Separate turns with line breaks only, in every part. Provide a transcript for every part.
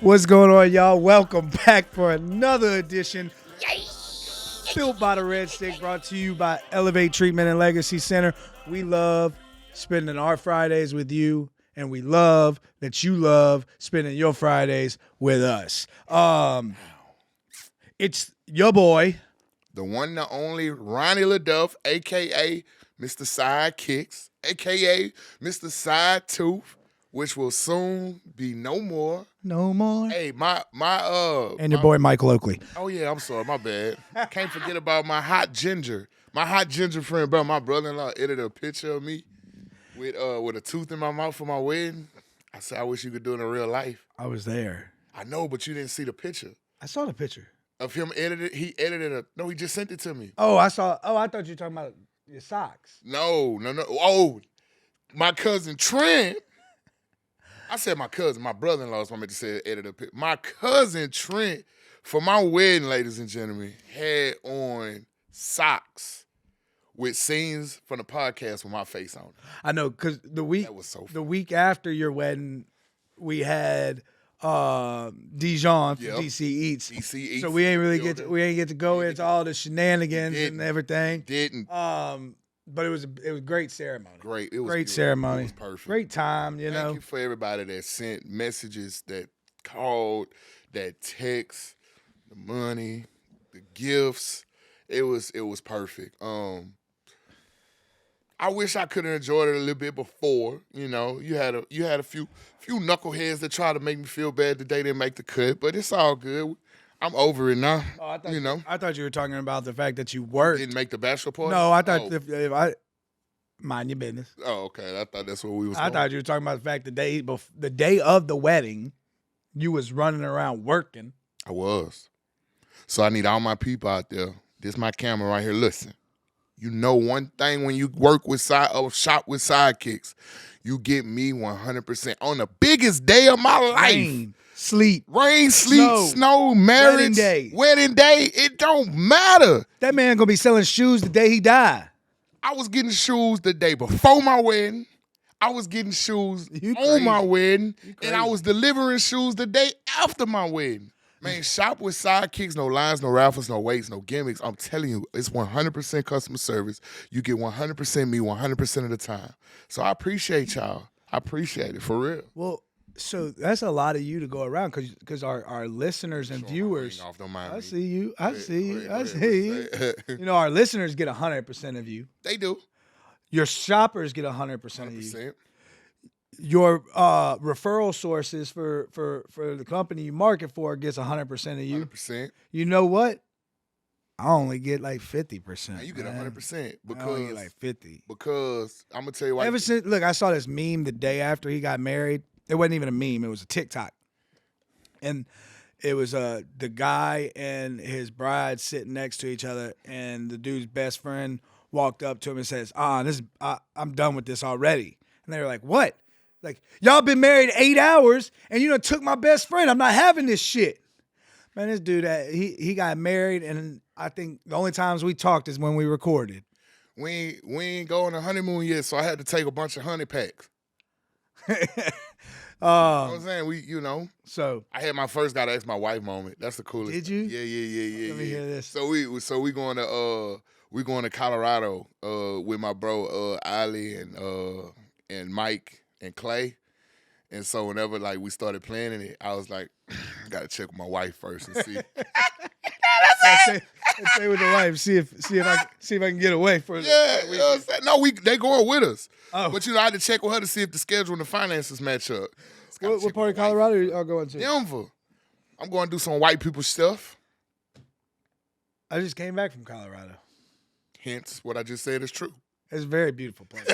What's going on, y'all? Welcome back for another edition. Built by the Red Stick, brought to you by Elevate Treatment and Legacy Center. We love spending our Fridays with you, and we love that you love spending your Fridays with us. It's your boy,
the one and only Ronnie LaDuff, a.k.a. Mr. Sidekicks, a.k.a. Mr. Side Tooth, which will soon be no more.
No more.
Hey,
and your boy, Michael Oakley.
Oh, yeah, I'm sorry. My bad. Can't forget about my hot ginger. My hot ginger friend, bro. My brother-in-law edited a picture of me with a tooth in my mouth for my wedding. I said, I wish you could do it in real life.
I was there.
I know, but you didn't see the picture.
I saw the picture.
Of him edited. He edited a. No, he just sent it to me.
Oh, I saw. Oh, I thought you were talking about your socks.
No. Oh, my cousin Trent. I said my cousin, my brother-in-law is what I meant to say, editor. My cousin Trent, for my wedding, ladies and gentlemen, had on socks with scenes from the podcast with my face on it.
I know, because the week after your wedding, we had Dijon from DC Eats.
DC Eats.
So we ain't really get to go into all the shenanigans and everything.
Didn't.
But it was a great ceremony.
Great. It was
great
good.
ceremony.
It was perfect.
Great time, you know.
Thank you for everybody that sent messages, that called, that text, the money, the gifts. It was perfect. I wish I could have enjoyed it a little bit before. You know, you had a few knuckleheads that tried to make me feel bad that they didn't make the cut, but it's all good. I'm over it now.
Oh, I thought you were talking about the fact that you worked.
Didn't make the bachelor party?
No, I thought if I mind your business.
Oh, okay. I thought that's what we was.
I thought you were talking about the fact the day of the wedding, you was running around working.
I was. So I need all my people out there. This my camera right here. Listen, you know one thing when you work with shop with sidekicks, you get me 100% on the biggest day of my life. Rain, sleet, snow, marriage, wedding day. It don't matter.
That man gonna be selling shoes the day he died.
I was getting shoes the day before my wedding. I was getting shoes on my wedding. And I was delivering shoes the day after my wedding. Man, shop with sidekicks, no lines, no raffles, no waits, no gimmicks. I'm telling you, it's 100% customer service. You get 100% me 100% of the time. So I appreciate y'all. I appreciate it, for real.
Well, so that's a lot of you to go around because our listeners and viewers. I see you. I see you. You know, our listeners get 100% of you.
They do.
Your shoppers get 100% of you. Your referral sources for the company you market for gets 100% of you.
100%.
You know what? I only get like 50%.
Man, you get 100% because
I only get like 50.
Because I'm gonna tell you why.
Ever since, look, I saw this meme the day after he got married. It wasn't even a meme. It was a TikTok. And it was the guy and his bride sitting next to each other, and the dude's best friend walked up to him and says, I'm done with this already. And they were like, what? Like, y'all been married 8 hours, and you done took my best friend. I'm not having this shit. Man, this dude, he got married, and I think the only times we talked is when we recorded.
We ain't going on a honeymoon yet, so I had to take a bunch of honey packs. You know what I'm saying?
So
I had my first gotta ask my wife moment. That's the coolest.
Did you?
Yeah.
Let me hear this.
So we going to Colorado with my bro Ali and Mike and Clay. And so whenever like we started planning it, I was like, I gotta check with my wife first and see.
Let's stay with the wife. See if I can get away for
yeah. You know what I'm saying? No, they going with us.
Oh.
But I had to check with her to see if the schedule and the finances match up.
What part of Colorado are you going to?
Denver. I'm going to do some white people stuff.
I just came back from Colorado.
Hence, what I just said is true.
It's a very beautiful place.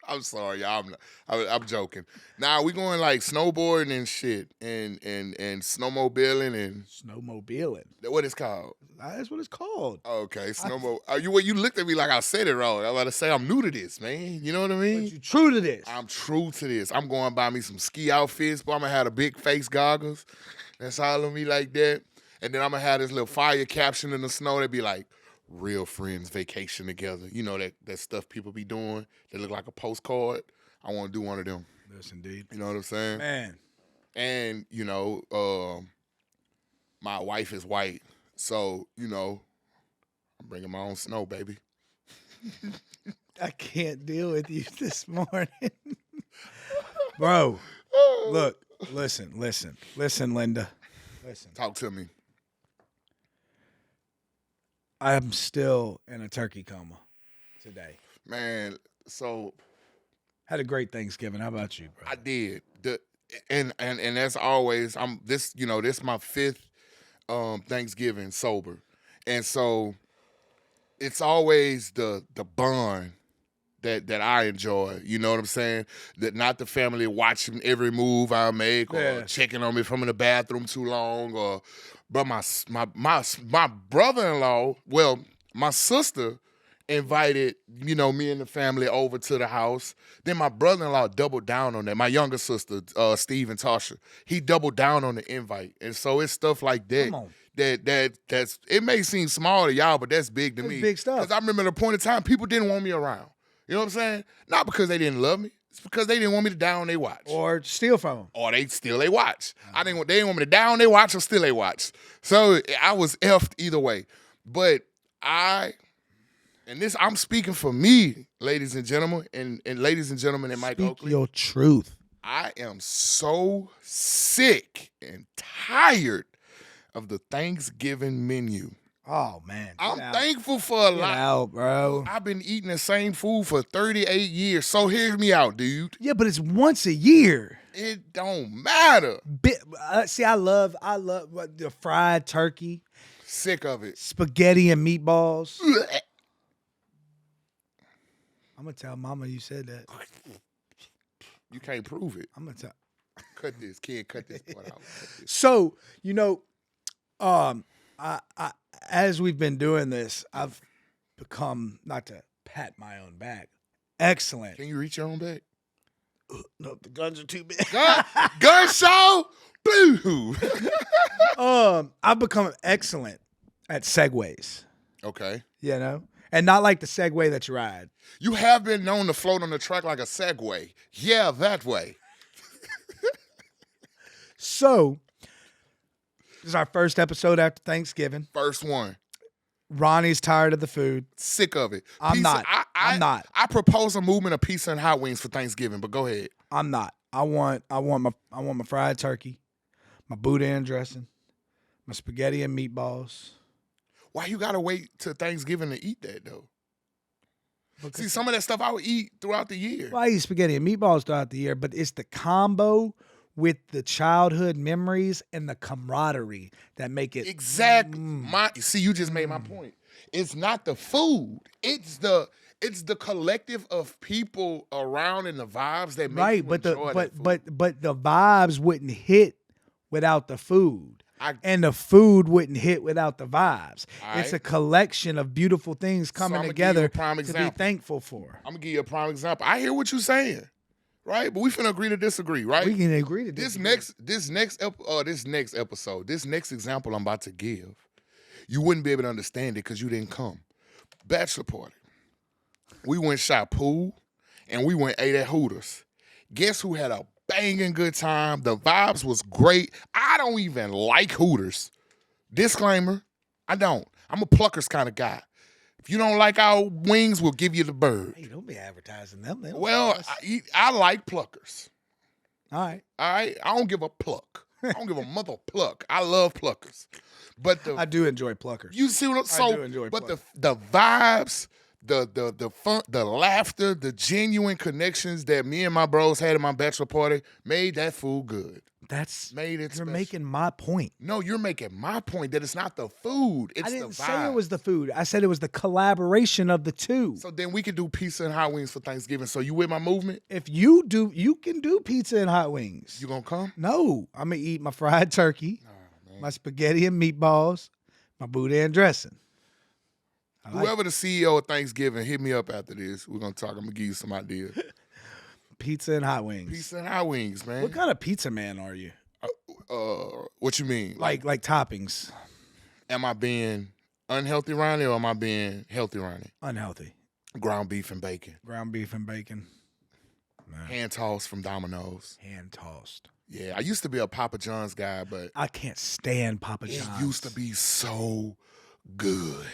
I'm sorry, y'all. I'm joking. Nah, we going like snowboarding and shit, and snowmobiling and
snowmobiling.
What it's called?
That's what it's called.
Okay, you looked at me like I said it wrong. I was about to say I'm new to this, man. You know what I mean?
But you true to this.
I'm true to this. I'm going to buy me some ski outfits, but I'm gonna have the big face goggles. That's all on me like that. And then I'm gonna have this little fire caption in the snow that be like, real friends vacation together. You know, that stuff people be doing that look like a postcard. I want to do one of them.
Yes, indeed.
You know what I'm saying?
Man,
And, my wife is white. So, I'm bringing my own snow, baby.
I can't deal with you this morning. Bro, look, listen, Linda. Listen.
Talk to me.
I'm still in a turkey coma today.
Man, so
had a great Thanksgiving. How about you, bro?
I did. And as always, this my 5th Thanksgiving sober. And so it's always the bond that I enjoy. You know what I'm saying? That not the family watching every move I make or checking on me if I'm in the bathroom too long but my brother-in-law, well, my sister invited, me and the family over to the house. Then my brother-in-law doubled down on that. My younger sister, Steve and Tasha, he doubled down on the invite. And so it's stuff like that.
Come on.
That's it may seem small to y'all, but that's big to me.
Big stuff.
Because I remember at a point in time, people didn't want me around. You know what I'm saying? Not because they didn't love me. It's because they didn't want me to down their watch.
Or steal from them.
Or they steal their watch. They didn't want me to down their watch or steal their watch. So I was effed either way. But I'm speaking for me, ladies and gentlemen, and ladies and gentlemen in Mike Oakley.
Speak your truth.
I am so sick and tired of the Thanksgiving menu.
Oh, man.
I'm thankful for a lot.
Get out, bro.
I've been eating the same food for 38 years. So hear me out, dude.
Yeah, but it's once a year.
It don't matter.
See, I love the fried turkey.
Sick of it.
Spaghetti and meatballs. I'm going to tell Mama you said that.
You can't prove it.
I'm going to tell.
Cut this, kid. Cut this part out.
So, I as we've been doing this, I've become, not to pat my own back, excellent.
Can you reach your own back?
No, the guns are too big.
Gun show? Boo!
I've become excellent at segues.
Okay.
And not like the Segway that you ride.
You have been known to float on the track like a Segway. Yeah, that way.
So, this is our first episode after Thanksgiving.
First one.
Ronnie's tired of the food.
Sick of it.
I'm not.
I propose a movement of pizza and hot wings for Thanksgiving, but go ahead.
I'm not. I want my fried turkey, my boudin dressing, my spaghetti and meatballs.
Why you gotta wait till Thanksgiving to eat that though? See, some of that stuff I would eat throughout the year.
Well, I eat spaghetti and meatballs throughout the year, but it's the combo with the childhood memories and the camaraderie that make it
exactly. See, you just made my point. It's not the food. It's the collective of people around and the vibes that make you enjoy that food.
But the vibes wouldn't hit without the food. And the food wouldn't hit without the vibes. Right. It's a collection of beautiful things coming together to be thankful for.
I'm gonna give you a prime example. I hear what you're saying, right? But we finna agree to disagree, right?
We can agree to disagree.
This next episode, this next example I'm about to give, you wouldn't be able to understand it because you didn't come. Bachelor party. We went shot pool, and we went ate at Hooters. Guess who had a banging good time? The vibes was great. I don't even like Hooters. Disclaimer, I don't. I'm a Pluckers kind of guy. If you don't like our wings, we'll give you the bird.
Hey, don't be advertising them.
Well, I like Pluckers.
All right.
I don't give a pluck. I don't give a mother pluck. I love Pluckers. But
I do enjoy Pluckers.
You see what
I do enjoy
but
Pluckers.
the vibes, the fun, the laughter, the genuine connections that me and my bros had at my bachelor party made that food good. You're
special. Making my point.
No, you're making my point that it's not the food. It's
I didn't
the
say it was the food. I said it was the collaboration of the two.
So then we could do pizza and hot wings for Thanksgiving. So you with my movement?
If you do, you can do pizza and hot wings.
You gonna come?
No, I'm gonna eat my fried turkey, my spaghetti and meatballs, my boudin dressing.
Whoever the CEO of Thanksgiving, hit me up after this. We're gonna talk. I'm gonna give you some ideas.
Pizza and hot wings.
Pizza and hot wings, man.
What kind of pizza man are you?
What you mean?
Like toppings.
Am I being unhealthy, Ronnie, or am I being healthy, Ronnie?
Unhealthy.
Ground beef and bacon.
Ground beef and bacon.
Hand tossed from Domino's.
Hand tossed.
Yeah, I used to be a Papa John's guy, but
I can't stand Papa
it
John's.
used to be so good.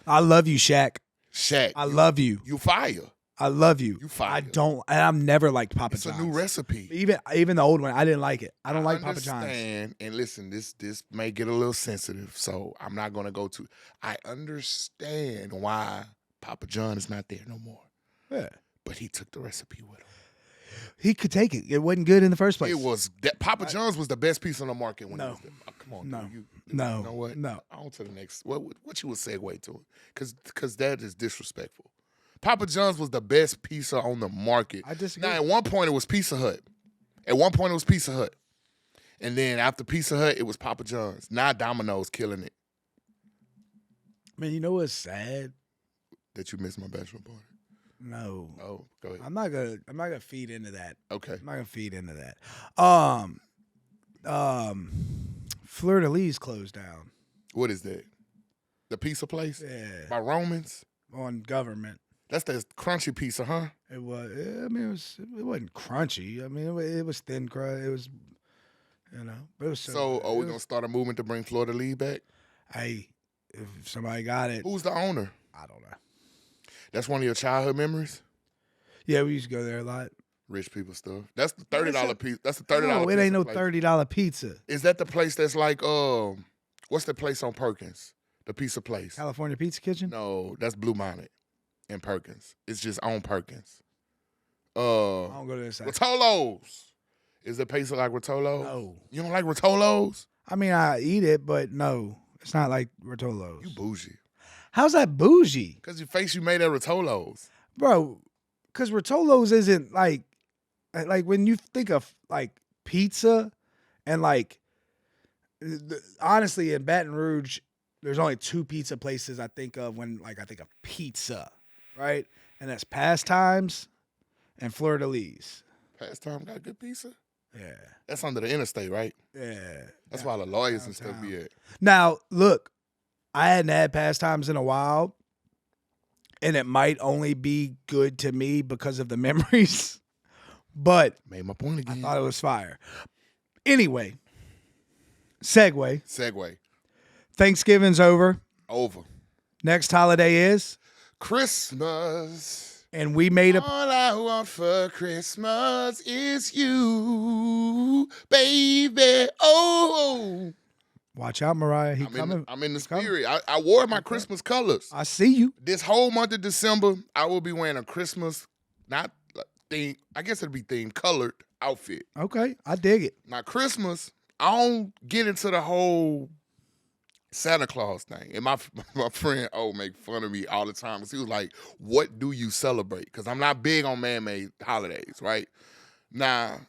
I love you, Shaq.
Shaq,
I love you.
You fire.
I love you.
You fire.
I don't. And I've never liked Papa
It's
John's.
a new recipe.
Even the old one, I didn't like it. I don't like Papa John's.
And listen, this may get a little sensitive, so I'm not gonna go to. I understand why Papa John is not there no more.
Yeah,
but he took the recipe with him.
He could take it. It wasn't good in the first place.
It was that Papa John's was the best piece on the market when it
No.
was there. Oh, come on,
No.
dude. You
No.
know what?
No.
On to the next. What you would segue to it? Because that is disrespectful. Papa John's was the best pizza on the market.
I disagree.
Now, at one point, it was Pizza Hut. And then after Pizza Hut, it was Papa John's. Now Domino's killing it.
Man, you know what's sad?
That you missed my bachelor party.
No.
Oh, go ahead.
I'm not gonna feed into that.
Okay.
I'm not gonna feed into that. Fleur de Lis closed down.
What is that? The pizza place?
Yeah.
By Romans?
On Government.
That's the crunchy pizza, huh?
It was. I mean, it wasn't crunchy. I mean, it was thin crust. It was, but it was
So are we gonna start a movement to bring Fleur de Lis back?
Hey, if somebody got it,
Who's the owner?
I don't know.
That's one of your childhood memories?
Yeah, we used to go there a lot.
Rich people stuff. That's the $30 pizza. That's the $30
No,
pizza.
it ain't no
place.
$30 pizza.
Is that the place that's like what's the place on Perkins? The pizza place.
California Pizza Kitchen?
No, that's Blue Bonnet in Perkins. It's just on Perkins.
I don't go to this side.
Rotolo's. Is it pizza like Rotolo's?
No.
You don't like Rotolo's?
I mean, I eat it, but no. It's not like Rotolo's.
You bougie.
How's that bougie?
Because your face you made at Rotolo's.
Bro, because Rotolo's isn't like when you think of like pizza and like, honestly, in Baton Rouge, there's only two pizza places I think of when I think of pizza, right? And that's Pastimes and Fleur de Lis.
Pastime got good pizza?
Yeah.
That's under the interstate, right?
Yeah.
That's why the lawyers and stuff be at.
Now, look, I hadn't had Pastimes in a while, and it might only be good to me because of the memories, but
Made my point
I
again.
thought it was fire. Anyway, segue. Thanksgiving's over.
Over.
Next holiday is,
Christmas.
and we made a
All I want for Christmas is you, baby. Oh.
watch out, Mariah.
I'm in the
coming.
spirit. I wore my Christmas colors.
I see you.
This whole month of December, I will be wearing a Christmas, not theme, I guess it'd be themed, colored outfit.
Okay, I dig it.
Now, Christmas, I don't get into the whole Santa Claus thing. And my friend make fun of me all the time because he was like, what do you celebrate? Because I'm not big on man-made holidays, right? Now,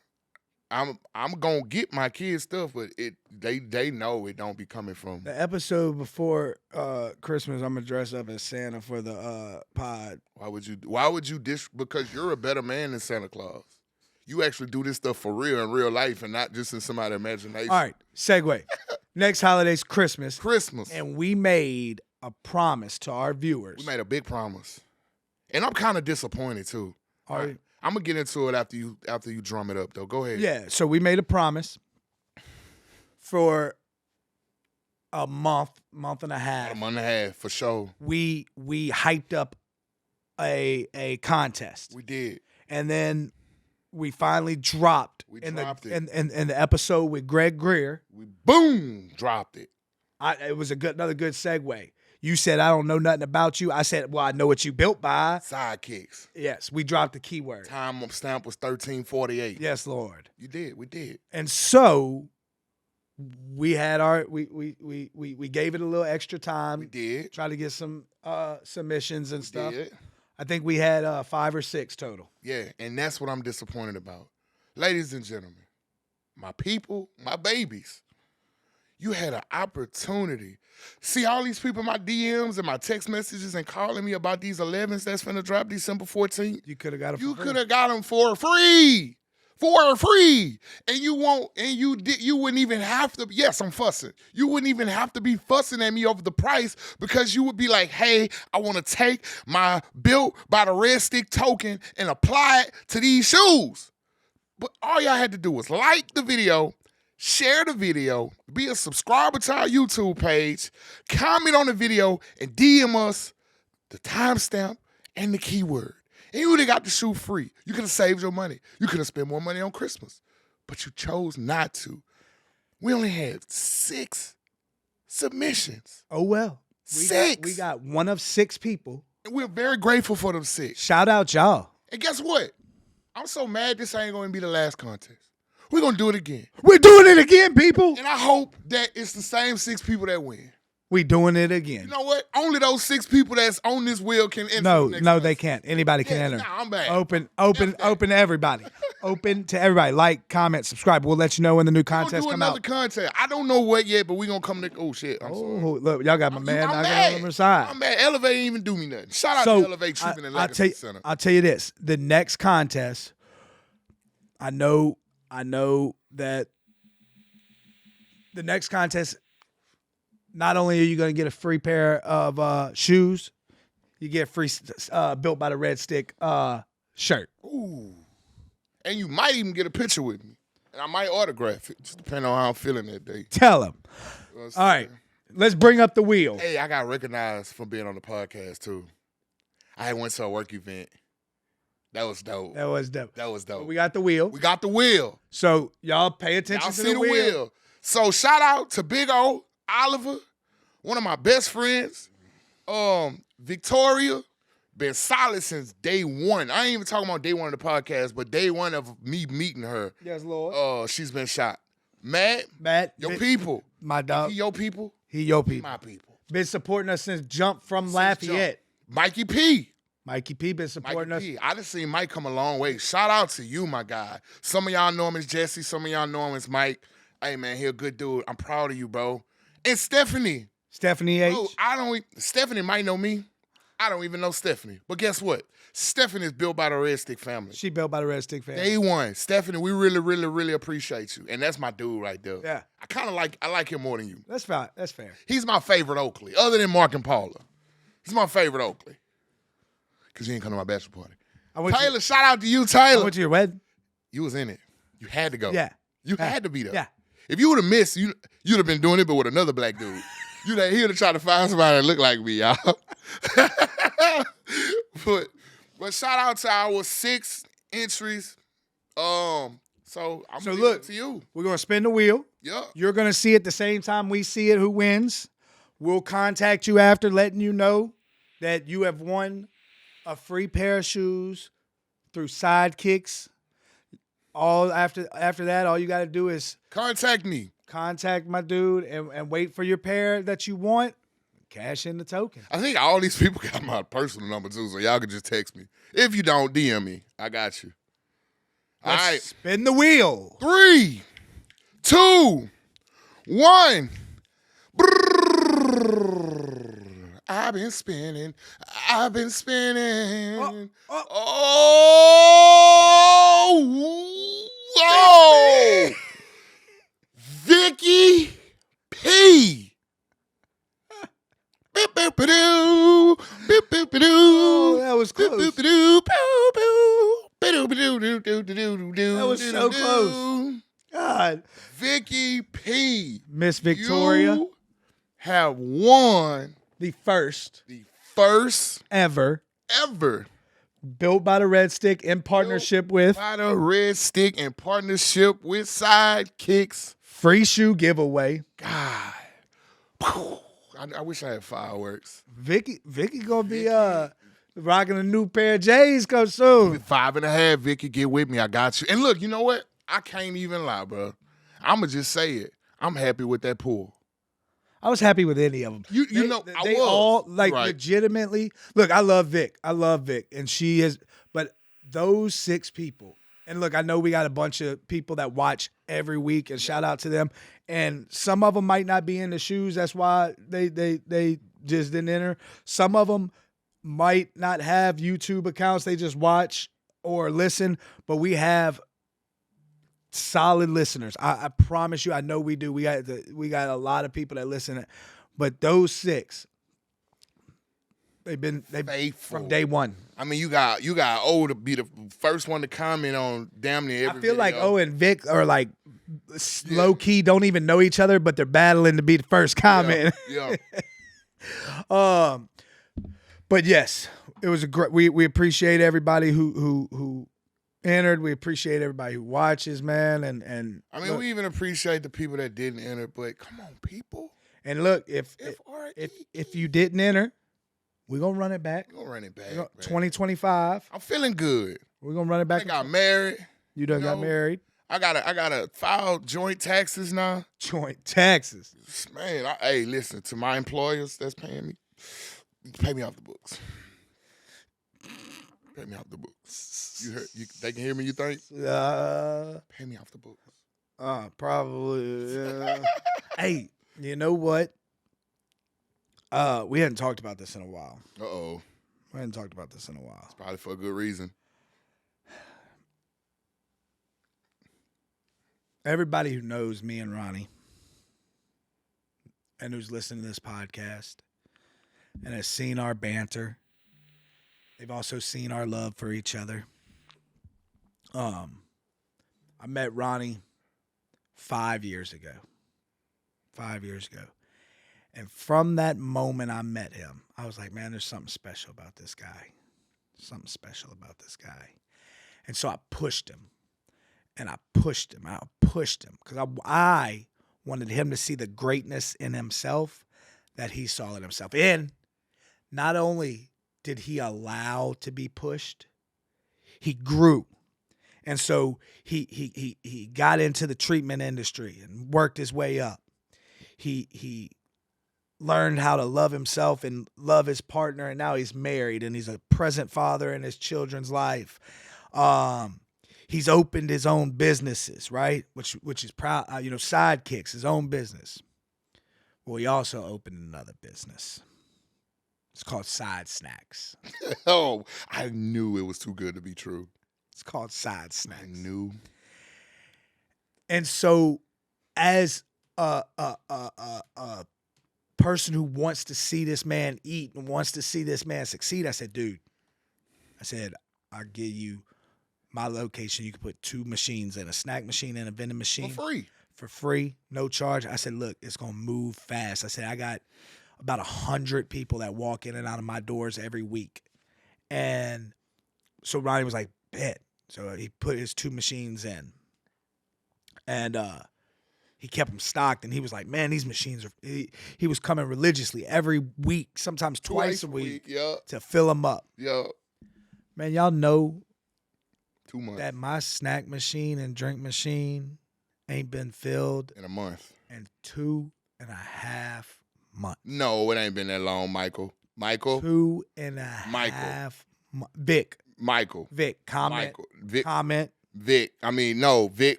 I'm gonna get my kids stuff, but they know it don't be coming from.
The episode before Christmas, I'm gonna dress up as Santa for the pod.
Why would you because you're a better man than Santa Claus. You actually do this stuff for real in real life and not just in somebody's imagination.
All right, segue. Next holiday's Christmas. And we made a promise to our viewers.
We made a big promise. And I'm kind of disappointed too.
All right.
I'm gonna get into it after you drum it up though. Go ahead.
Yeah, so we made a promise for a month and a half.
About a month and a half for sure.
We hyped up a contest.
We did.
And then we finally dropped in the episode with Greg Greer.
We boom dropped it.
It was another good segue. You said, I don't know nothing about you. I said, well, I know what you built by.
Sidekicks.
Yes, we dropped the keyword.
Time stamp was 1348.
Yes, Lord.
You did. We did.
And so we had we gave it a little extra time.
We did.
Try to get some submissions and stuff.
Did.
I think we had 5 or 6 total.
Yeah, and that's what I'm disappointed about. Ladies and gentlemen, my people, my babies, you had an opportunity. See all these people in my DMs and my text messages and calling me about these 11s that's finna drop December 14th.
You could have got them.
You could have got them for free. For free. And you wouldn't even have to. Yes, I'm fussing. You wouldn't even have to be fussing at me over the price because you would be like, hey, I want to take my built by the red stick token and apply it to these shoes. But all y'all had to do was like the video, share the video, be a subscriber to our YouTube page, comment on the video, and DM us the timestamp and the keyword. And you would have got the shoe free. You could have saved your money. You could have spent more money on Christmas. But you chose not to. We only had 6 submissions.
Oh, well.
6.
We got one of 6 people.
And we're very grateful for them 6.
Shout out y'all.
And guess what? I'm so mad this ain't going to be the last contest. We're going to do it again.
We're doing it again, people.
And I hope that it's the same 6 people that win.
We doing it again.
You know what? Only those 6 people that's on this wheel can enter.
No, they can't. Anybody can enter.
Nah, I'm back.
Open to everybody. Open to everybody. Like, comment, subscribe. We'll let you know when the new contest come out.
Another contest. I don't know what yet, but we gonna come to. Oh shit! I'm sorry.
Look, y'all got my man
I'm
knocking
mad.
on the side.
I'm mad. Elevate ain't even do me nothing. Shout out to Elevate Treatment and Legacy Center.
I'll tell you this: the next contest, I know that the next contest. Not only are you going to get a free pair of shoes, you get free Built by the Red Stick shirt.
Ooh. And you might even get a picture with me. And I might autograph it, just depending on how I'm feeling that day.
Tell them. All right, let's bring up the wheel.
Hey, I got recognized from being on the podcast, too. I went to a work event. That was dope.
That was dope. We got the wheel.
We got the wheel.
So y'all pay attention
Y'all
to
see
the wheel.
So shout out to Big O, Oliver, one of my best friends, Victoria, been solid since day one. I ain't even talking about day one of the podcast, but day one of me meeting her.
Yes, Lord.
She's been shot. Matt,
your
people.
My dog.
He your people.
He your people.
My people.
Been supporting us since jump from Lafayette.
Mikey P.
Mikey P been supporting us.
I just seen Mike come a long way. Shout out to you, my guy. Some of y'all know him as Jesse. Some of y'all know him as Mike. Hey, man, he a good dude. I'm proud of you, bro. And Stephanie H. Stephanie might know me. I don't even know Stephanie. But guess what? Stephanie is built by the Red Stick family.
She built by the Red Stick family.
Day one. Stephanie, we really, really, really appreciate you. And that's my dude right there.
Yeah.
I like him more than you.
That's fine. That's fair.
He's my favorite Oakley, other than Mark and Paula. He's my favorite Oakley. Because you ain't come to my bachelor party. Taylor, shout out to you, Taylor.
I went to your wedding.
You was in it. You had to go.
Yeah.
You had to be there.
Yeah.
If you would have missed, you'd have been doing it, but with another black dude. He would have tried to find somebody that looked like me, y'all. but shout out to our 6 entries. So I'm gonna leave it to you.
We're gonna spin the wheel.
Yeah.
You're gonna see at the same time we see it who wins. We'll contact you after, letting you know that you have won a free pair of shoes through Sidekicks. All after that, all you got to do is
contact me.
Contact my dude and wait for your pair that you want. Cash in the token.
I think all these people got my personal number too, so y'all can just text me. If you don't, DM me. I got you. All right.
Spin the wheel.
3, 2, 1. I've been spinning. Oh, Vicky P.
Oh, that was close. That was so close. God.
Vicky P.
Miss Victoria.
You have won
the first
ever
Built by the Red Stick in partnership with
Sidekicks
free shoe giveaway.
God. I wish I had fireworks.
Vicky gonna be rocking a new pair of J's come soon.
5.5, Vicky, get with me. I got you. And look, you know what? I can't even lie, bro. I'ma just say it. I'm happy with that pull.
I was happy with any of them. They all legitimately. Look, I love Vic, and she is. But those 6 people, and look, I know we got a bunch of people that watch every week, and shout out to them. And some of them might not be in the shoes. That's why they just didn't enter. Some of them might not have YouTube accounts. They just watch or listen. But we have solid listeners. I promise you. I know we do. We got a lot of people that listen. But those 6, They've
faithful
from day one.
I mean, you got O to be the first one to comment on damn near every
I feel
video.
like O and Vic are like low key, don't even know each other, but they're battling to be the first comment.
Yeah.
But yes, it was a great. We appreciate everybody who entered. We appreciate everybody who watches, man. And
I mean, we even appreciate the people that didn't enter. But come on, people.
And look, if you didn't enter, we're gonna run it back.
We're gonna run it back.
2025.
I'm feeling good.
We're gonna run it back.
I got married.
You done got married.
I gotta file joint taxes now.
Joint taxes.
Man, hey, listen, to my employers that's paying me, pay me off the books. Pay me off the books. You heard? They can hear me, you think? Pay me off the books.
Probably. Hey, you know what? We hadn't talked about this in a while.
Uh-oh.
We hadn't talked about this in a while.
It's probably for a good reason.
Everybody who knows me and Ronnie and who's listening to this podcast and has seen our banter, they've also seen our love for each other. I met Ronnie 5 years ago. 5 years ago. And from that moment I met him, I was like, man, there's something special about this guy. Something special about this guy. And so I pushed him. And I pushed him. Because I wanted him to see the greatness in himself that he saw in himself. And not only did he allow to be pushed, he grew. And so he got into the treatment industry and worked his way up. He learned how to love himself and love his partner, and now he's married and he's a present father in his children's life. He's opened his own businesses, right? Which is proud, Sidekicks, his own business. Well, he also opened another business. It's called Side Snacks.
Oh, I knew it was too good to be true.
It's called Side Snacks.
I knew.
And so, as a person who wants to see this man eat and wants to see this man succeed, I said, dude, I'll give you my location. You can put 2 machines in, a snack machine and a vending machine. For free, no charge. I said, look, it's going to move fast. I said, I got about 100 people that walk in and out of my doors every week. And so Ronnie was like, bet. So he put his 2 machines in. And he kept them stocked. And he was like, man, these machines are... He was coming religiously every week, sometimes twice a week to fill them up.
Yeah.
Man, y'all know
2 months.
That my snack machine and drink machine ain't been filled
in a month.
In 2.5 months.
No, it ain't been that long, Michael.
2.5 Vic.
Michael.
Vic. Comment.
Michael. Vic.
Comment.
Vic. I mean, no, Vic.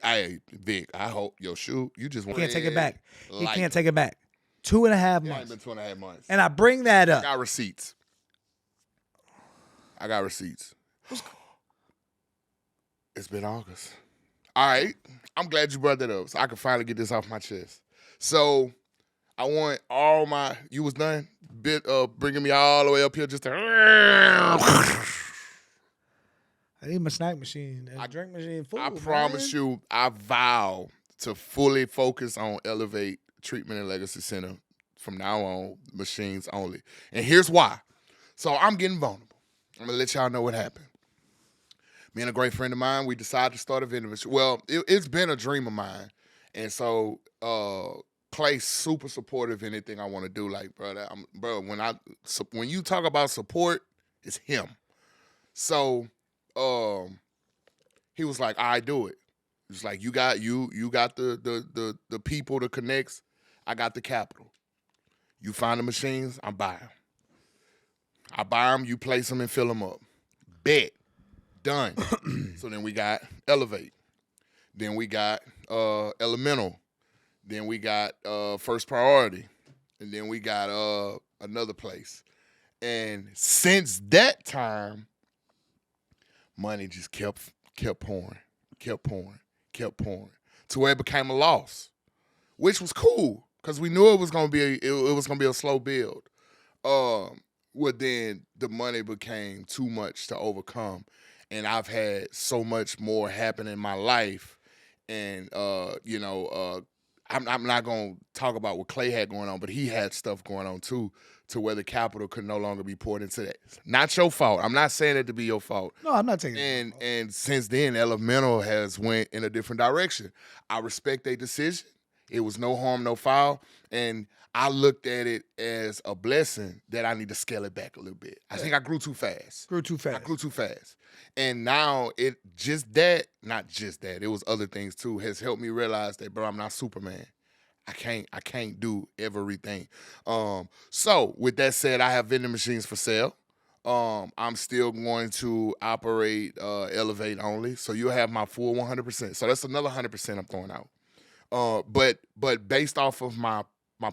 Vic, I hope your shoe, you just want
He can't take it back. He can't take it back. 2.5 months.
It ain't been 2.5 months.
And I bring that up.
I got receipts. It's been August. All right. I'm glad you brought that up so I can finally get this off my chest. So I want all my, you was done bringing me all the way up here just to.
I need my snack machine and drink machine full.
I promise you, I vow to fully focus on Elevate Treatment and Legacy Center from now on, machines only. And here's why. So I'm getting vulnerable. I'm going to let y'all know what happened. Me and a great friend of mine, we decided to start a vending machine. Well, it's been a dream of mine. And so Clay's super supportive in anything I want to do. Like, bro, when you talk about support, it's him. So he was like, I do it. It's like, you got the people, the connects. I got the capital. You find the machines, I'm buying. I buy them, you place them and fill them up. Bet. Done. So then we got Elevate. Then we got Elemental. Then we got First Priority. And then we got another place. And since that time, money just kept pouring. To where it became a loss. Which was cool. Because we knew it was gonna be a slow build. Well, then the money became too much to overcome, and I've had so much more happen in my life, and I'm not gonna talk about what Clay had going on, but he had stuff going on too, to where the capital could no longer be poured into that. Not your fault. I'm not saying it to be your fault.
No, I'm not taking it.
And since then, Elemental has went in a different direction. I respect their decision. It was no harm, no foul, and I looked at it as a blessing that I need to scale it back a little bit. I think I grew too fast.
Grew too fast.
I grew too fast. And now not just that, it was other things too, has helped me realize that, bro, I'm not Superman. I can't do everything. So with that said, I have vending machines for sale. I'm still going to operate Elevate only. So you'll have my full 100%. So that's another 100% I'm throwing out. But based off of my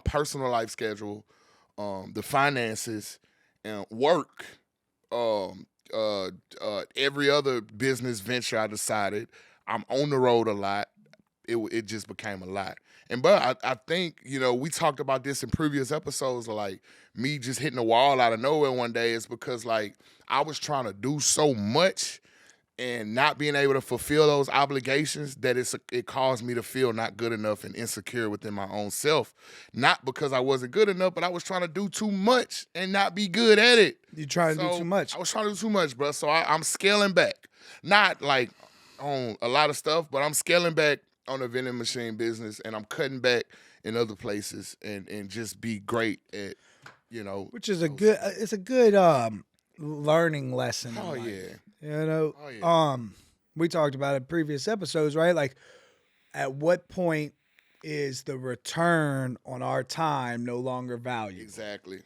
personal life schedule, the finances, and work, every other business venture I decided, I'm on the road a lot. It just became a lot. And but I think, we talked about this in previous episodes, like me just hitting the wall out of nowhere one day is because like I was trying to do so much and not being able to fulfill those obligations that it caused me to feel not good enough and insecure within my own self. Not because I wasn't good enough, but I was trying to do too much and not be good at it.
You trying to do too much.
I was trying to do too much, bro. So I'm scaling back. Not like on a lot of stuff, but I'm scaling back on the vending machine business, and I'm cutting back in other places and just be great at,
which is a good learning lesson.
Oh yeah.
Oh yeah. We talked about it in previous episodes, right? Like, at what point is the return on our time no longer valuable?
Exactly.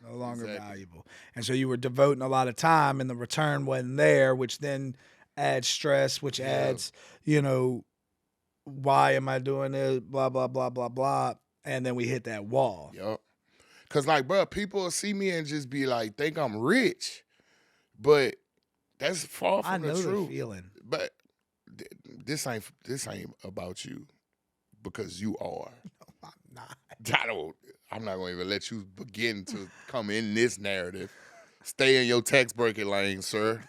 No longer valuable. And so you were devoting a lot of time and the return wasn't there, which then adds stress, which adds, why am I doing this? Blah, blah, blah, blah, blah. And then we hit that wall.
Yep. Cause like, bro, people will see me and just be like, think I'm rich. But that's far from the truth.
I know the feeling.
But this ain't about you, because you are.
No, I'm not.
I'm not gonna even let you begin to come in this narrative. Stay in your tax bracket lane, sir.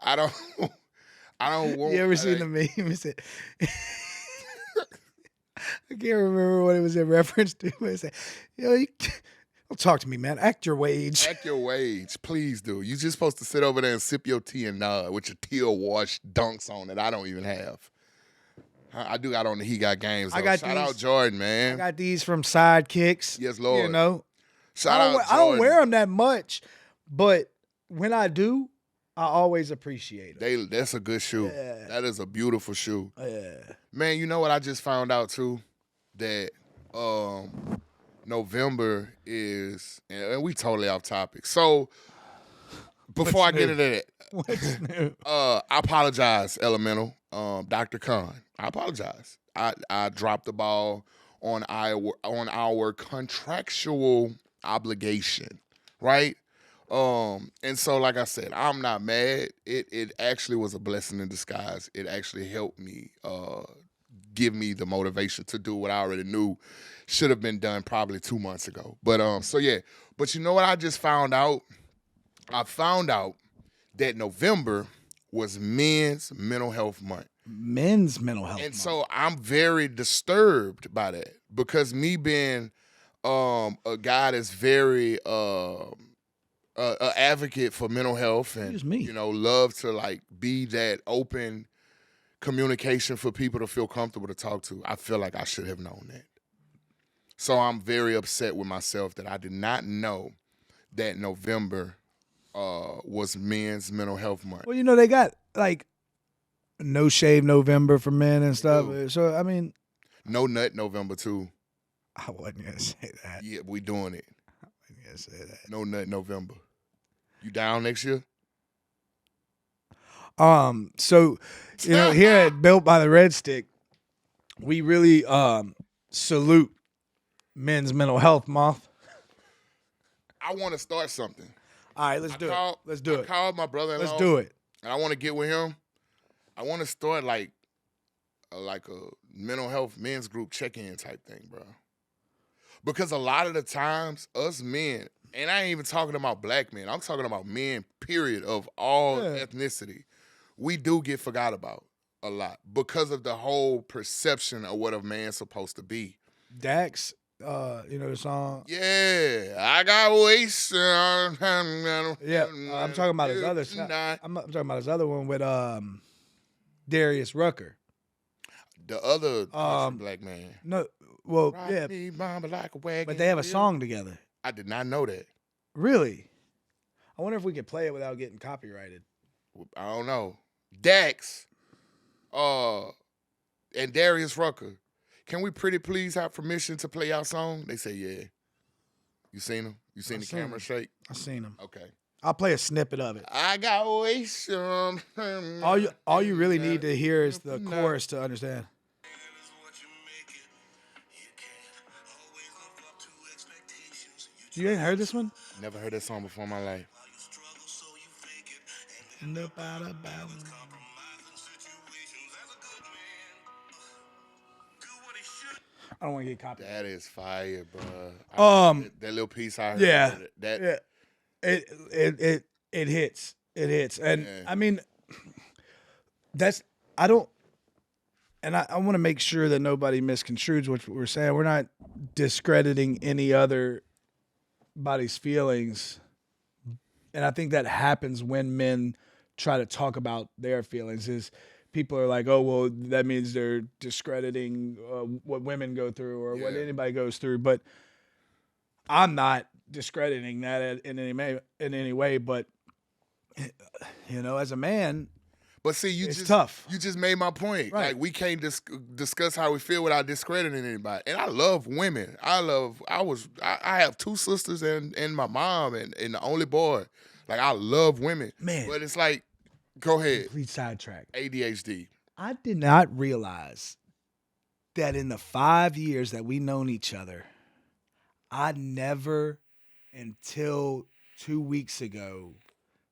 I don't want.
You ever seen the meme? It said, I can't remember what it was in reference to. It said, don't talk to me, man. Act your wage.
Act your wage. Please do. You're just supposed to sit over there and sip your tea and nod with your teal wash dunks on that I don't even have. I do got on the He Got Games, though. Shout out Jordan, man.
I got these from Sidekicks.
Yes, Lord.
Shout out Jordan. I don't wear them that much, but when I do, I always appreciate them.
That's a good shoe.
Yeah.
That is a beautiful shoe.
Yeah.
Man, you know what I just found out too? That November is, and we totally off topic. So before I get into that,
what's new?
I apologize, Elemental, Dr. Khan. I apologize. I dropped the ball on our contractual obligation, right? And so, like I said, I'm not mad. It actually was a blessing in disguise. It actually helped me give me the motivation to do what I already knew should have been done probably 2 months ago. But so yeah. But you know what I just found out? I found out that November was Men's Mental Health Month.
Men's Mental Health Month.
So I'm very disturbed by that, because me being a guy that's very an advocate for mental health and love to like be that open communication for people to feel comfortable to talk to. I feel like I should have known that. So I'm very upset with myself that I did not know that November was Men's Mental Health Month.
Well, they got like No Shave November for men and stuff. So I mean,
No Nut November too.
I wasn't gonna say that.
Yeah, we doing it.
I wasn't gonna say that.
No Nut November. You down next year?
So here at Built by the Red Stick, we really salute Men's Mental Health Month.
I want to start something.
All right, let's do it. Let's do it.
I called my brother-in-law.
Let's do it.
And I want to get with him. I want to start like a mental health men's group check-in type thing, bro. Because a lot of the times, us men, And I ain't even talking about black men. I'm talking about men, period, of all ethnicity. We do get forgot about a lot because of the whole perception of what a man's supposed to be.
Dax, you know the song?
Yeah, I got waist.
Yeah, I'm talking about his other. I'm talking about his other one with Darius Rucker.
The other black man.
No, well,
Rock
yeah,
me, mama, like a wagon
but they have a
wheel.
song together.
I did not know that.
Really? I wonder if we could play it without getting copyrighted.
I don't know. Dax, and Darius Rucker. Can we pretty please have permission to play our song? They say, yeah. You seen them? You seen the camera shake?
I seen them.
Okay.
I'll play a snippet of it.
I got waist.
All you really need to hear is the chorus to understand. You ain't heard this one?
Never heard that song before in my life.
I don't want to get copied.
That is fire, bro. That little piece I heard.
Yeah.
That
It hits. It hits. And
Yeah.
I mean, I don't, and I want to make sure that nobody misconstrues what we're saying. We're not discrediting any other body's feelings. And I think that happens when men try to talk about their feelings is people are like, oh, well, that means they're discrediting what women go through or what anybody goes through. But I'm not discrediting that in any way. But, you know, as a man,
but see,
it's tough.
You just made my point.
Right.
Like we can't discuss how we feel without discrediting anybody. And I love women. I have two sisters and my mom and the only boy. Like I love women.
Man.
But it's like, go ahead.
Complete sidetrack.
ADHD.
I did not realize that in the 5 years that we known each other, I never until 2 weeks ago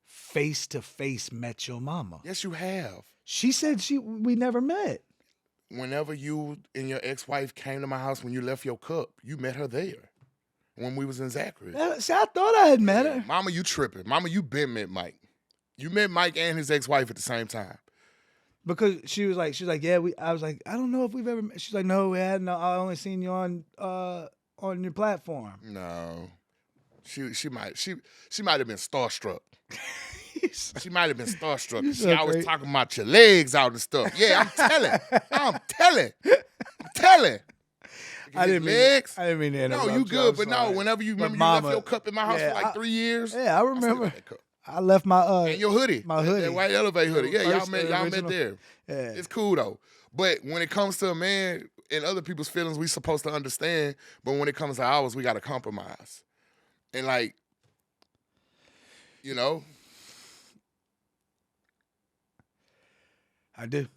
face to face met your mama.
Yes, you have.
She said we never met.
Whenever you and your ex-wife came to my house when you left your cup, you met her there when we was in Zachary.
See, I thought I had met her.
Mama, you tripping. Mama, you been met Mike. You met Mike and his ex-wife at the same time.
Because she was like, yeah, I was like, I don't know if we've ever met. She's like, no, we hadn't. I only seen you on your platform.
No. She might have been starstruck. She might have been starstruck. She always talking about your legs out and stuff. Yeah, I'm telling.
I didn't mean to interrupt.
No, you good, but no, whenever you remember
Mama,
you left your cup in my house for like 3 years.
Yeah, I remember.
I still got that cup.
I left my
and your hoodie.
My hoodie.
That white elevate hoodie. Yeah, y'all met
original.
there.
Yeah.
It's cool though. But when it comes to a man and other people's feelings, we supposed to understand. But when it comes to ours, we gotta compromise. And like, you know.
I do.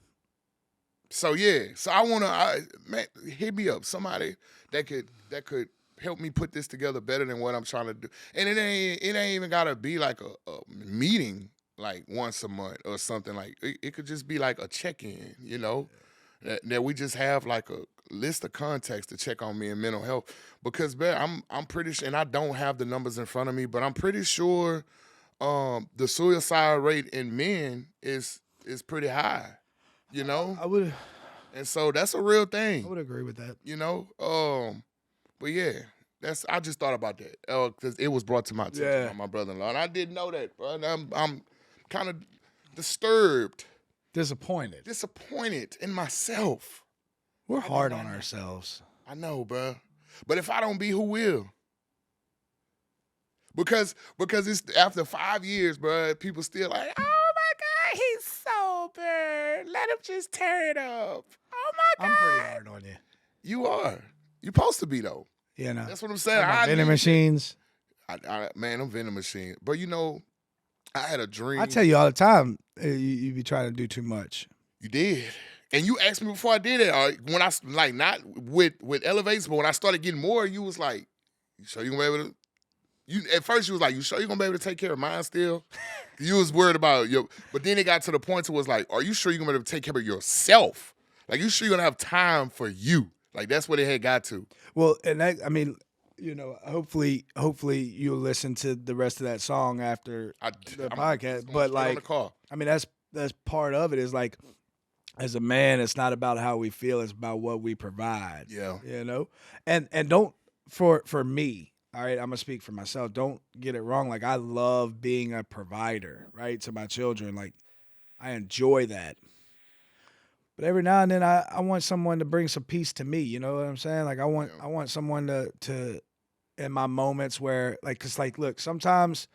So yeah. So I wanna man, hit me up. Somebody that could help me put this together better than what I'm trying to do. And it ain't even gotta be like a meeting like once a month or something. Like it could just be like a check-in, you know? That we just have like a list of contacts to check on me in mental health. Because I'm pretty sure, and I don't have the numbers in front of me, but I'm pretty sure the suicide rate in men is pretty high. You know?
I would,
and so that's a real thing.
I would agree with that.
You know? But yeah, I just thought about that because it was brought to my attention by my brother-in-law, and I didn't know that, bro. And I'm kind of disturbed,
disappointed
in myself.
We're hard on ourselves.
I know, bro. But if I don't be, who will? Because it's after 5 years, bro. People still like, oh my God, he's sober. Let him just tear it up. Oh my God.
I'm pretty hard on you.
You are. You're supposed to be though.
Yeah, no.
That's what I'm saying.
Vending machines.
Man, I'm vending machine. But you know, I had a dream.
I tell you all the time, you be trying to do too much.
You did. And you asked me before I did it, when I, like, not with elevates, but when I started getting more, you was like, you sure you gonna be able to? At first you was like, you sure you gonna be able to take care of mine still? You was worried about but then it got to the point to was like, are you sure you're gonna be able to take care of yourself? Like, you sure you're gonna have time for you? Like, that's what it had got to.
Well, and that, I mean, hopefully you'll listen to the rest of that song after the
I'm
podcast.
just going
But
straight on the
like,
car.
I mean, that's part of it. Is like, as a man, it's not about how we feel; it's about what we provide.
Yeah.
And don't for me. All right, I'm gonna speak for myself. Don't get it wrong. Like, I love being a provider, right, to my children. Like, I enjoy that. But every now and then, I want someone to bring some peace to me. You know what I'm saying? Like, I want someone to in my moments where, like, cause like, look, sometimes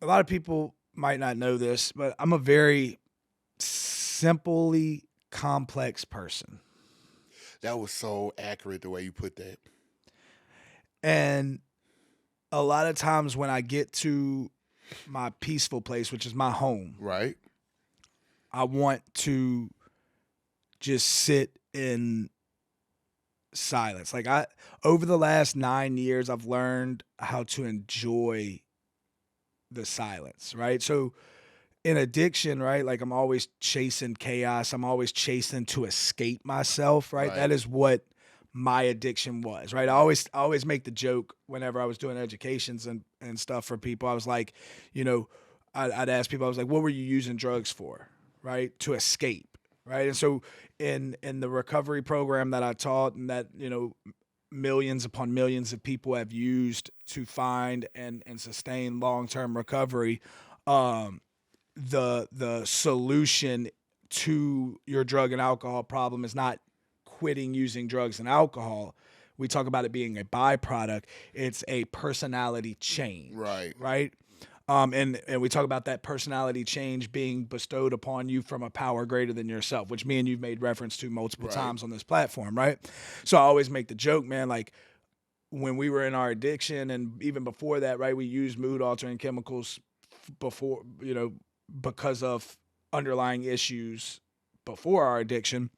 a lot of people might not know this, but I'm a very simply complex person.
That was so accurate the way you put that.
And a lot of times when I get to my peaceful place, which is my home,
Right.
I want to just sit in silence. Like, over the last 9 years, I've learned how to enjoy the silence, right? So in addiction, right? Like, I'm always chasing chaos. I'm always chasing to escape myself, right?
Right.
That is what my addiction was, right? I always make the joke whenever I was doing educations and stuff for people. I was like, I'd ask people, I was like, what were you using drugs for? Right? To escape. Right. And so in the recovery program that I taught and that, millions upon millions of people have used to find and sustain long-term recovery, the solution to your drug and alcohol problem is not quitting using drugs and alcohol. We talk about it being a byproduct. It's a personality change.
Right.
Right. And we talk about that personality change being bestowed upon you from a power greater than yourself, which me and you've made reference to multiple times on this platform, right? So I always make the joke, man, like, when we were in our addiction and even before that, right, we used mood altering chemicals before, because of underlying issues before our addiction.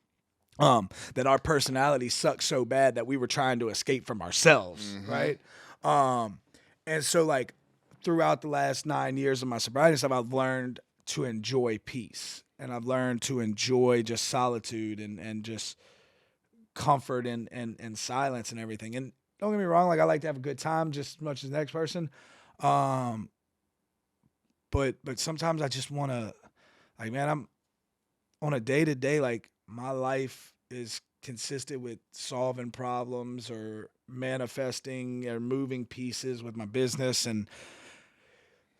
That our personality sucked so bad that we were trying to escape from ourselves, right? And so, like, throughout the last 9 years of my sobriety stuff, I've learned to enjoy peace, and I've learned to enjoy just solitude and just comfort and silence and everything. And don't get me wrong, like, I like to have a good time just as much as the next person. Um, but sometimes I just want to, like, man, I'm on a day to day, like, my life is consistent with solving problems or manifesting or moving pieces with my business. And,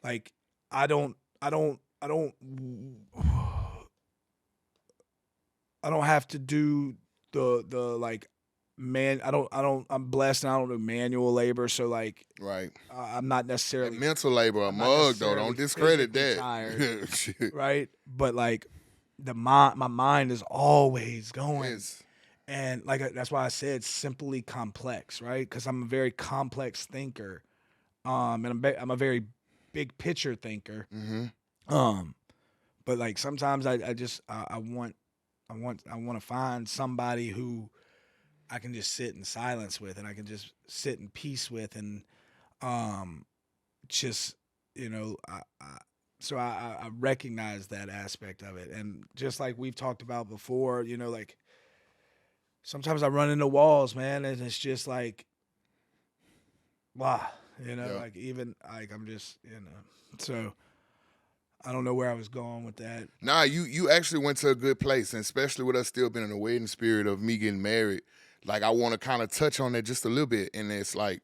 like, I don't I don't I don't I don't have to do the like, man, I'm blessed and I don't do manual labor, so, like,
Right.
I'm not
That
necessarily
mental labor, a
I'm not
mug though.
necessarily
Don't discredit
physically
that.
tired,
Shit.
right? But, like, my mind is always going.
Yes.
And, like, that's why I said simply complex, right? Because I'm a very complex thinker, and I'm a very big picture thinker. Um, but, like, sometimes I just I want to find somebody who I can just sit in silence with, and I can just sit in peace with, and um, just, so I recognize that aspect of it. And just like we've talked about before, like, sometimes I run into walls, man, and it's just like, wow,
Yeah.
like, even, like, I'm just, so I don't know where I was going with that.
Nah, you actually went to a good place, and especially with us still being in the wedding spirit of me getting married. Like, I want to kind of touch on that just a little bit, and it's like,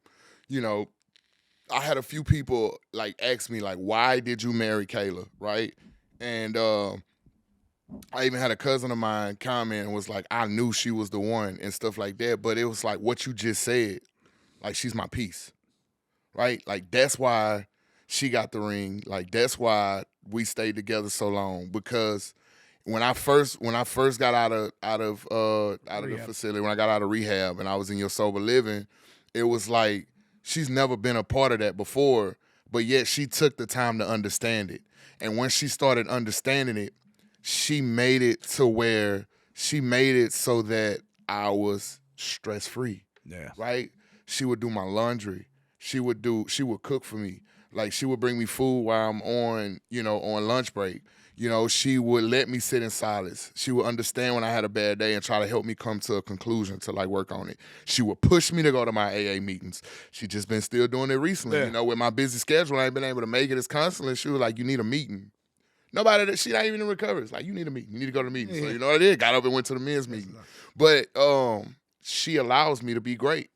I had a few people like ask me like, why did you marry Kayla, right? And I even had a cousin of mine comment and was like, I knew she was the one and stuff like that. But it was like what you just said, like, she's my piece, right? Like, that's why she got the ring. Like, that's why we stayed together so long. Because when I first got out of the facility, when I got out of rehab and I was in your sober living, it was like she's never been a part of that before, but yet she took the time to understand it. And when she started understanding it, she made it so that I was stress free.
Yeah.
Right? She would do my laundry. She would cook for me. Like, she would bring me food while I'm on lunch break. You know, she would let me sit in silence. She would understand when I had a bad day and try to help me come to a conclusion to like work on it. She would push me to go to my AA meetings. She just been still doing it recently.
Yeah.
You know, with my busy schedule, I ain't been able to make it as constantly. She was like, you need a meeting. She not even in recovery. It's like, you need a meeting. You need to go to the meeting. So you know what I did? Got up and went to the men's meeting. But she allows me to be great.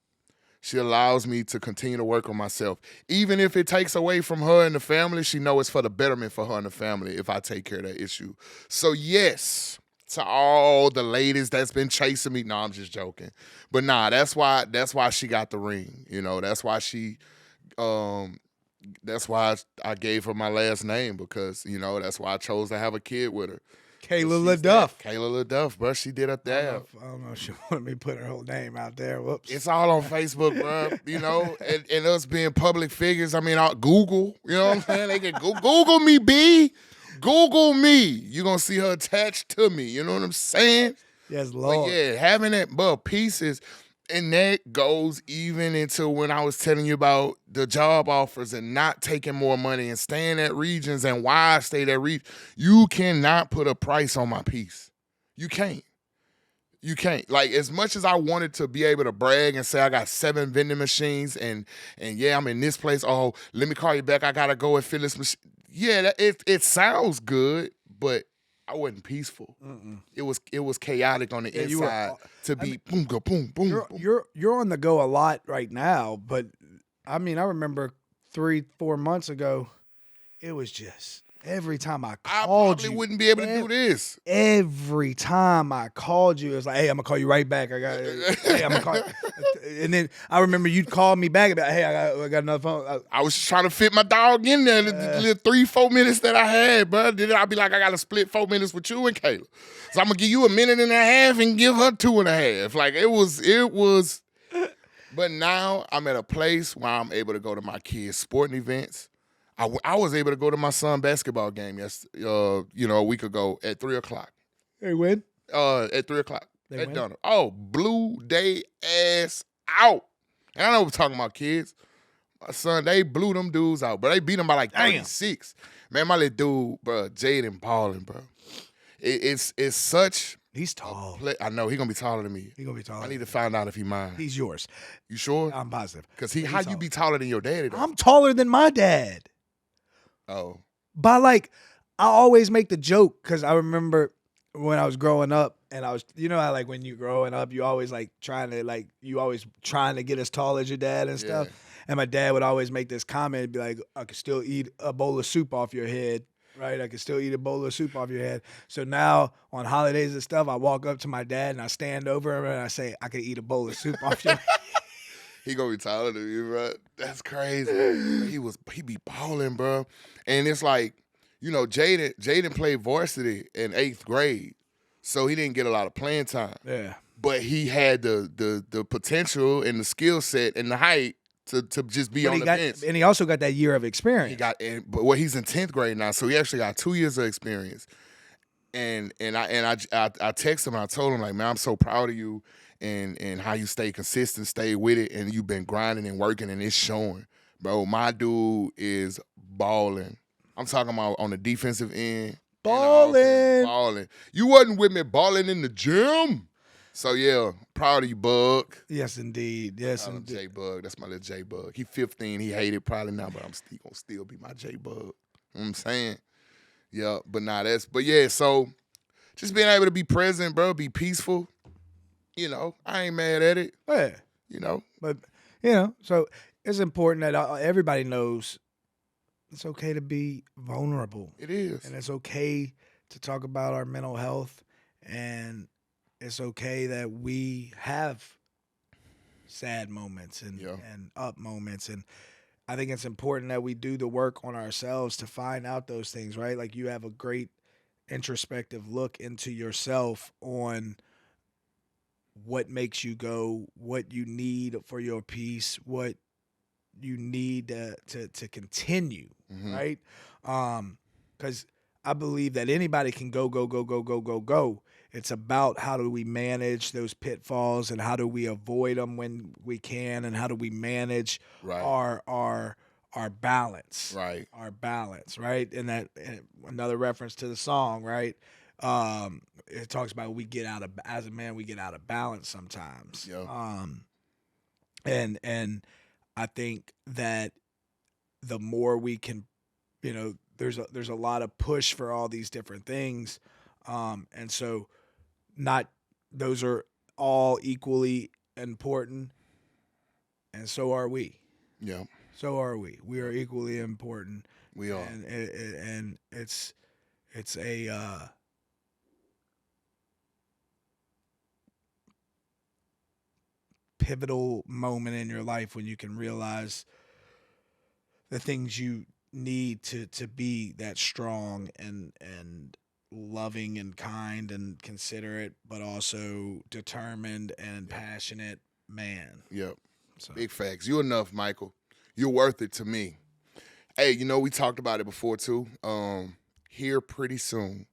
She allows me to continue to work on myself. Even if it takes away from her and the family, she knows it's for the betterment for her and the family if I take care of that issue. So yes, to all the ladies that's been chasing me. No, I'm just joking. But nah, that's why she got the ring. You know, that's why I gave her my last name because, you know, that's why I chose to have a kid with her.
Kayla LaDuff.
Kayla LaDuff, bro. She did her dab.
I don't know if she wanted me to put her whole name out there. Whoops.
It's all on Facebook, bro. You know, and us being public figures. I mean, Google. You know what I'm saying? They can Google me, B. Google me. You're going to see her attached to me. You know what I'm saying?
Yes, Lord.
But yeah, having that, pieces. And that goes even into when I was telling you about the job offers and not taking more money and staying at regions and why I stayed at regions. You cannot put a price on my peace. You can't. You can't. Like, as much as I wanted to be able to brag and say I got 7 vending machines and yeah, I'm in this place. Oh, let me call you back. I got to go and fill this machine. Yeah, it sounds good, but I wasn't peaceful.
Mm-mm.
It was chaotic on the inside boom, go, boom, boom.
You're on the go a lot right now, but I mean, I remember 3-4 months ago, it was just every time I called you,
wouldn't be able to do this.
Every time I called you, it was like, "Hey, I'm gonna call you right back. I got, hey, I'm gonna call." And then I remember you'd call me back about, "Hey, I got another phone."
I was just trying to fit my dog in there, the little 3-4 minutes that I had, bro. Then I'd be like, I got to split 4 minutes with you and Kayla, so I'm gonna give you 1.5 minutes and give her 2.5. Like it was. But now I'm at a place where I'm able to go to my kids' sporting events. I was able to go to my son's basketball game a week ago at 3:00.
They win?
At 3:00.
They win?
Dunner. Oh, blew they ass out. And I know we're talking about kids. My son, they blew them dudes out, but they beat them by like 36. Man, my little dude, bro, Jaden balling, bro. It's such.
He's tall.
I know, he's going to be taller than me.
He's going to be taller.
I need to find out if he mine.
He's yours.
You sure?
I'm positive.
Because how you be taller than your daddy, though?
I'm taller than my dad.
Oh.
But like, I always make the joke because I remember when I was growing up and I was, you know how like when you're growing up, you always trying to get as tall as your dad and stuff. And my dad would always make this comment and be like, I could still eat a bowl of soup off your head. Right, I could still eat a bowl of soup off your head. So now on holidays and stuff, I walk up to my dad and I stand over him and I say, I could eat a bowl of soup off your head.
He gonna be taller than you, bro. That's crazy. He be balling, bro. And it's like, you know, Jaden played varsity in 8th grade, so he didn't get a lot of playing time.
Yeah,
but he had the potential and the skill set and the height to just be on the bench.
And he also got that year of experience.
But he's in 10th grade now, so he actually got 2 years of experience. And I texted him and I told him, like, man, I'm so proud of you and how you stay consistent, stay with it, and you've been grinding and working and it's showing. Bro, my dude is balling. I'm talking about on the defensive end. Balling. You wasn't with me balling in the gym. So, yeah, proud of you, Bug.
Yes, indeed. Yes, indeed.
J-Bug. That's my little J-Bug. He 15. He hated probably now, but he going to still be my J-Bug. You know what I'm saying? Yeah, so just being able to be present, bro, be peaceful. You know, I ain't mad at it.
Yeah.
You know.
But, you know, so it's important that everybody knows it's okay to be vulnerable.
It is.
And it's okay to talk about our mental health. And it's okay that we have sad moments and up moments. And I think it's important that we do the work on ourselves to find out those things, right? Like you have a great introspective look into yourself on what makes you go, what you need for your peace, what you need to continue, right? Because I believe that anybody can go. It's about how do we manage those pitfalls and how do we avoid them when we can, and how do we manage our our balance,
Right.
right? And another reference to the song, right? It talks about as a man we get out of balance sometimes.
Yeah.
And I think that the more we can, there's a lot of push for all these different things, and so not those are all equally important, and so are we.
Yeah.
So are we. We are equally important.
We are.
And it's a pivotal moment in your life when you can realize the things you need to be that strong and loving and kind and considerate, but also determined and passionate man.
Yep.
So.
Big facts. You enough, Michael. You're worth it to me. Hey, we talked about it before too. Here pretty soon.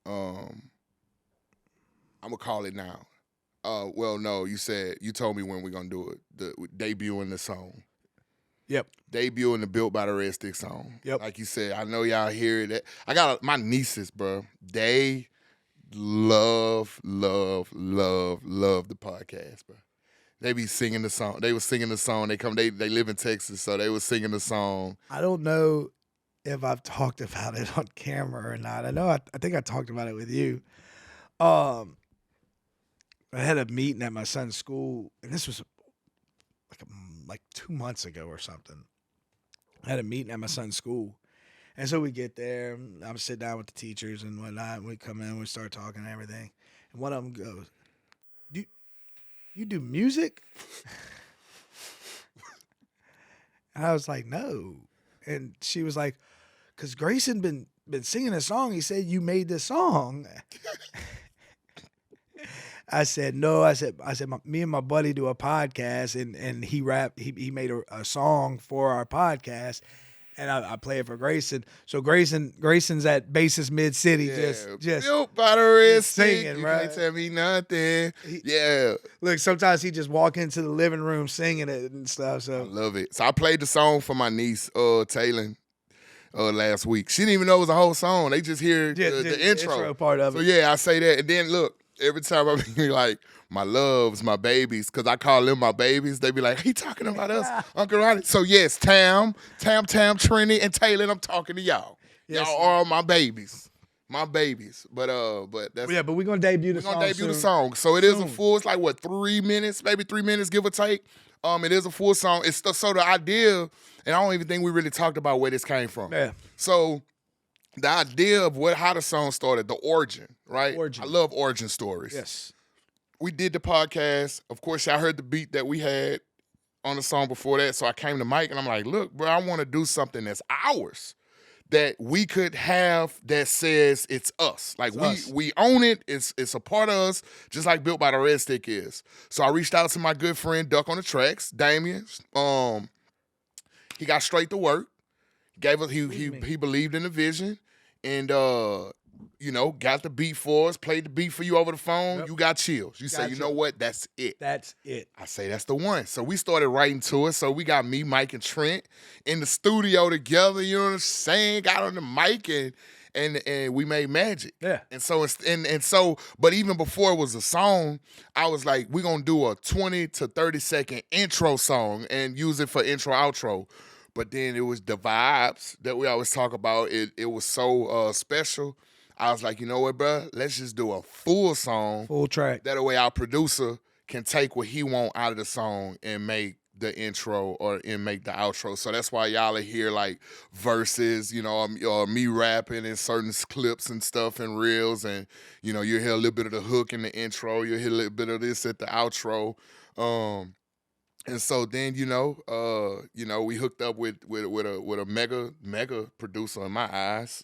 I'm gonna call it now. Well, no, you told me when we're gonna do it. Debuting the song.
Yep.
Debuting the Built by the Red Stick song.
Yep.
Like you said, I know y'all hear it. I got my nieces, bro. They love the podcast, bro. They be singing the song. They was singing the song. They live in Texas, so they was singing the song.
I don't know if I've talked about it on camera or not. I know I think I talked about it with you. I had a meeting at my son's school, and this was like 2 months ago or something. I had a meeting at my son's school, and so we get there. I'm sitting down with the teachers and whatnot. And we come in, we start talking and everything, and one of them goes, "You do music?" And I was like, "No," and she was like, "Cause Grayson been singing a song. He said you made this song." I said, "No." I said, me and my buddy do a podcast, and he made a song for our podcast, and I play it for Grayson. So Grayson's at Basis Mid City, just
Built by the Red Stick.
singing,
You
right?
can't tell me nothing. Yeah.
Look, sometimes he just walk into the living room singing it and stuff.
I
So
love it. So I played the song for my niece, Taylor, last week. She didn't even know it was a whole song. They just hear the intro
part of
so
it.
yeah, I say that. And then look, every time I be like, my loves, my babies, because I call them my babies, they be like, he talking about us, Uncle Ronnie. So yes, Tam, Trini, and Taylor, I'm talking to y'all.
Yes.
Y'all are my babies. My babies. But that's
Yeah, but we're gonna debut the song.
We're gonna debut the song. So it is a full, it's like what, 3 minutes, maybe 3 minutes, give or take. It is a full song. It's so the idea, and I don't even think we really talked about where this came from.
Yeah.
So the idea of how the song started, the origin, right?
Origin.
I love origin stories.
Yes.
We did the podcast. Of course, y'all heard the beat that we had on the song before that. So I came to Mike and I'm like, look, bro, I want to do something that's ours, that we could have, that says it's us. Like we own it. It's a part of us, just like Built by the Red Stick is. So I reached out to my good friend Duck on the Tracks, Damien. He got straight to work. Gave us he believed in the vision, and got the beat for us, played the beat for you over the phone. Yep. You got chills. You say, you know what? That's it.
That's it.
I say that's the one. So we started writing to it. So we got me, Mike, and Trent in the studio together. You know what I'm saying? Got on the mic and we made magic.
Yeah.
And so, but even before it was a song, I was like, we're gonna do a 20 to 30 second intro song and use it for intro outro. But then it was the vibes that we always talk about. It was so special. I was like, you know what, bro? Let's just do a full song.
Full track.
That way our producer can take what he want out of the song and make the intro and make the outro. So that's why y'all are here like verses, or me rapping in certain clips and stuff and reels. And, you'll hear a little bit of the hook in the intro. You'll hear a little bit of this at the outro. And so then, we hooked up with a mega producer in my eyes.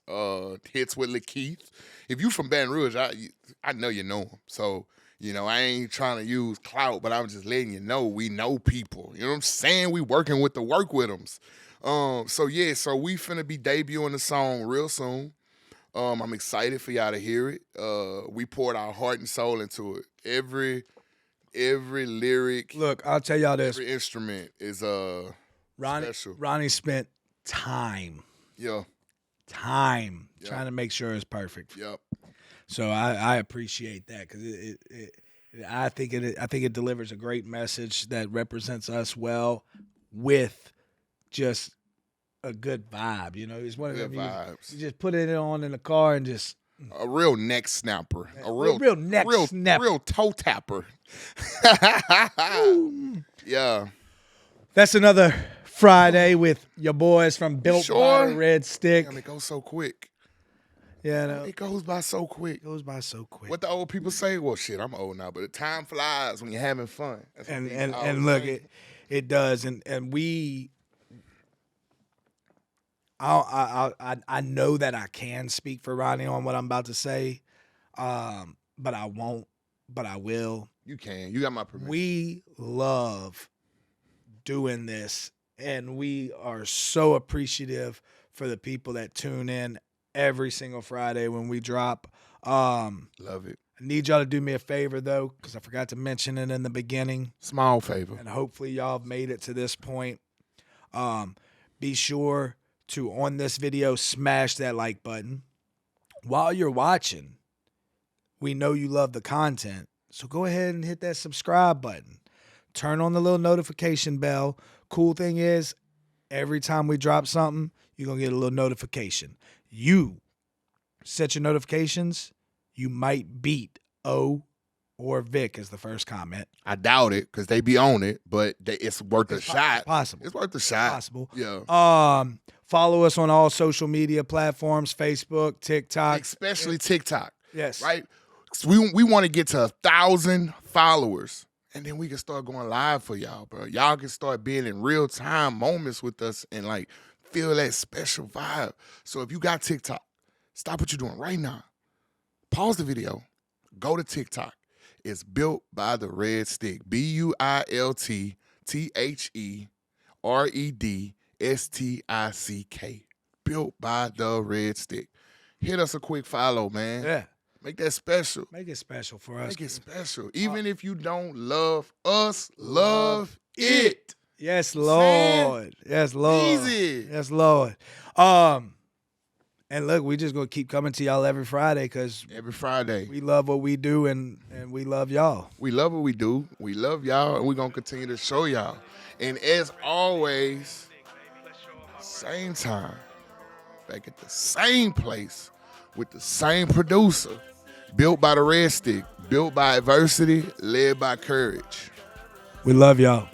Hits with Lakeith. If you from Baton Rouge, I know you know him. So, I ain't trying to use clout, but I'm just letting you know we know people. You know what I'm saying? We working with the work with them. So we finna be debuting the song real soon. I'm excited for y'all to hear it. We poured our heart and soul into it. Every lyric.
Look, I'll tell y'all this.
Every instrument is
Ronnie spent time
Yeah.
trying to make sure it's perfect.
Yep.
So I appreciate that because I think it delivers a great message that represents us well with just a good vibe. You know, it's one of them
vibes.
You just put it on in the car and just
a real neck snapper, a real
snapper,
real toe tapper. Yeah,
that's another Friday with your boys from Built by the Red Stick.
Damn, it goes so quick.
Yeah, no.
It goes by so quick.
It goes by so quick.
What the old people say? Well, shit, I'm old now, but the time flies when you're having fun.
And look, it does, and we. I know that I can speak for Ronnie on what I'm about to say, but I won't. But I will.
You can. You got my permission.
We love doing this, and we are so appreciative for the people that tune in every single Friday when we drop.
Love it.
I need y'all to do me a favor, though, because I forgot to mention it in the beginning.
Small favor.
And hopefully y'all have made it to this point. Be sure to, on this video, smash that like button. While you're watching, we know you love the content, so go ahead and hit that subscribe button. Turn on the little notification bell. Cool thing is, every time we drop something, you're going to get a little notification. You set your notifications, you might beat O or Vic as the first comment.
I doubt it because they be on it, but it's worth a shot.
Possible.
It's worth a shot.
Possible.
Yeah.
Follow us on all social media platforms, Facebook, TikTok.
Especially TikTok.
Yes.
Right? So we want to get to 1,000 followers, and then we can start going live for y'all, bro. Y'all can start being in real-time moments with us and, like, feel that special vibe. So if you got TikTok, stop what you're doing right now. Pause the video. Go to TikTok. It's Built by the Red Stick. BUILTTHEREDSTICK. Built by the Red Stick. Hit us a quick follow, man.
Yeah.
Make that special.
Make it special for us.
Make it special. Even if you don't love us, love it.
Yes, Lord. Yes, Lord.
Easy.
Yes, Lord. And look, we just gonna keep coming to y'all every Friday because
every Friday
we love what we do and we love y'all.
We love what we do. We love y'all, and we're gonna continue to show y'all. And as always, same time, back at the same place with the same producer. Built by the Red Stick, built by adversity, led by courage.
We love y'all.